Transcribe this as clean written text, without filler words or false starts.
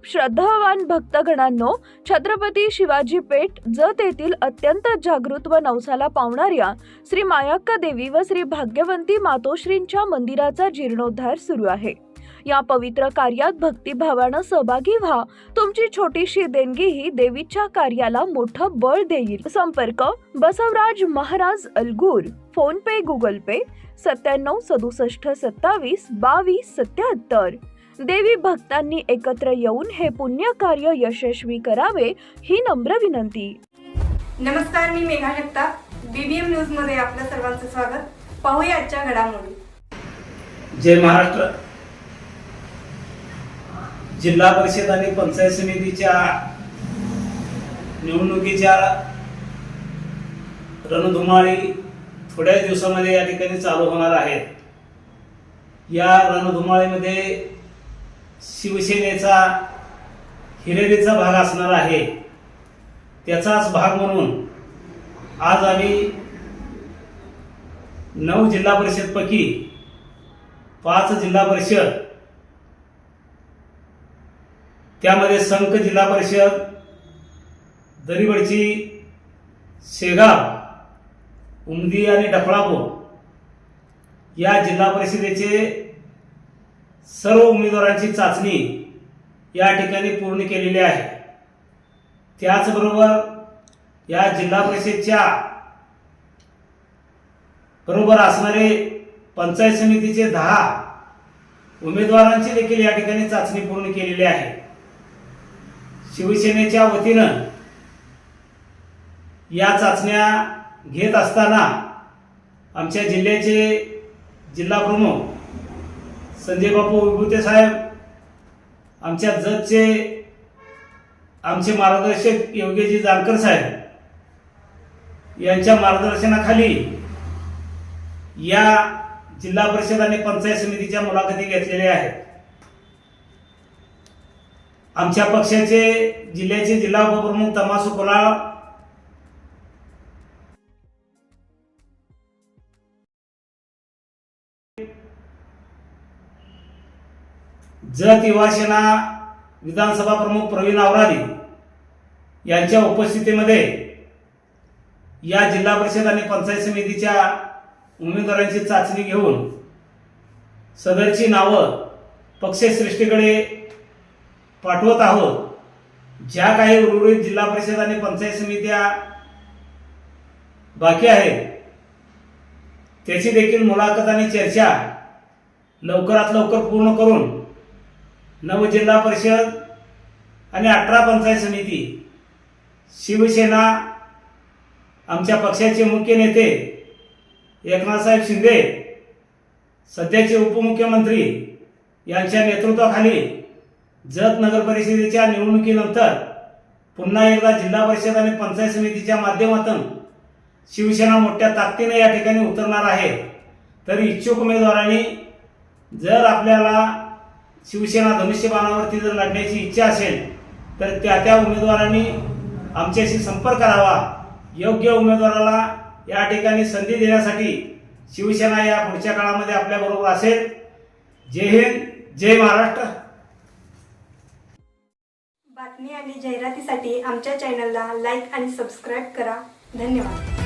श्रद्धावान भक्तगणांनो, छत्रपती शिवाजी पेठ जत येथील अत्यंत जागृत व नवसाला पावणाऱ्या श्री मायाक्का देवी व श्री भाग्यवंती मातोश्रींच्या मंदिराचा जीर्णोद्धार सुरू आहे। या पवित्र कार्यात भक्तिभावानं सहभागी व्हा। तुमची छोटीशी देणगी ही देवीच्या कार्याला मोठं बळ देईल। संपर्क बसवराज महाराज अलगूर, फोन पे, गूगल पे 97 67 27 22 77। देवी भक्तांनी एकत्र येऊन हे पुण्य कार्य यशस्वी करावे ही नम्र विनंती। नमस्कार, मी मेघा जगताप, बीबीएम न्यूज मध्ये आपल्या सर्वांचं स्वागत। पाहूया आजच्या घडामोडी। जय महाराष्ट्र। जिल्हा परिषद आणि पंचायत समितीच्या निवडणुकीच्या रणधुमाळी थोड्या दिवसांमध्ये या ठिकाणी चालू होणार आहेत। या रणधुमाळीमध्ये शिवसेनेचा हिरेरीचा भाग असणार आहे। त्याचाच भाग म्हणून आज आम्ही 9 जिल्हा परिषद पैकी 5 जिल्हा परिषद, त्यामध्ये संक जिल्हा परिषद, दरिवडची, शेगाव, उमदी आणि डफळापूर या जिल्हा परिषदेचे सर्व उमेदवारांची चाचणी या ठिकाणी पूर्ण केलेली आहे। त्याचबरोबर या जिल्हा परिषदेच्या बरोबर असणारे पंचायत समितीचे 10 उमेदवारांची देखील या ठिकाणी चाचणी पूर्ण केलेली आहे। शिवसेनेच्या वतीनं या चाचण्या घेत असताना आमच्या जिल्ह्याचे जिल्हा प्रमुख संजय बापू विभूते साहेब, आमच्या जतचे आमचे मार्गदर्शक योगेजी जानकर साहेब यांच्या मार्गदर्शनाखाली या जिल्हा परिषद आणि पंचायत समितीच्या मुलाखती घेतलेल्या आहेत। आमच्या पक्षाचे जिल्ह्याचे जिल्हा उपप्रमुख तमासू कोलाळ, जत युवा सेना विधानसभा प्रमुख प्रवीण आवरादी यांच्या उपस्थितीमध्ये या जिल्हा परिषद आणि पंचायत समितीच्या उमेदवारांची चाचणी घेऊन सदरची नावं पक्षश्रेष्ठीकडे पाठवत आहोत। ज्या काही उर्वरित जिल्हा परिषद आणि पंचायत समित्या बाकी आहेत त्याची देखील मुलाखत आणि चर्चा लवकरात लवकर पूर्ण करून 9 जिल्हा परिषद आणि 18 पंचायत समिती शिवसेना आमच्या पक्षाचे मुख्य नेते एकनाथसाहेब शिंदे सध्याचे उपमुख्यमंत्री यांच्या नेतृत्वाखाली जत नगर परिषदेच्या निवडणुकीनंतर पुन्हा एकदा जिल्हा परिषद आणि पंचायत समितीच्या माध्यमातून शिवसेना मोठ्या ताकदीने या ठिकाणी उतरणार आहे। तर इच्छुक उमेदवारांनी जर आपल्याला शिवसेना धनुष्यबाणावरती जर लढण्याची इच्छा असेल तर त्या उमेदवारांनी आमच्याशी संपर्क करावा। योग्य उमेदवाराला या ठिकाणी संधी देण्यासाठी शिवसेना या पुढच्या काळामध्ये आपल्याबरोबर असेल। जय हिंद, जय महाराष्ट्र। बातमी आणि जाहिरातीसाठी आमच्या चॅनलला लाईक आणि सबस्क्राईब करा। धन्यवाद।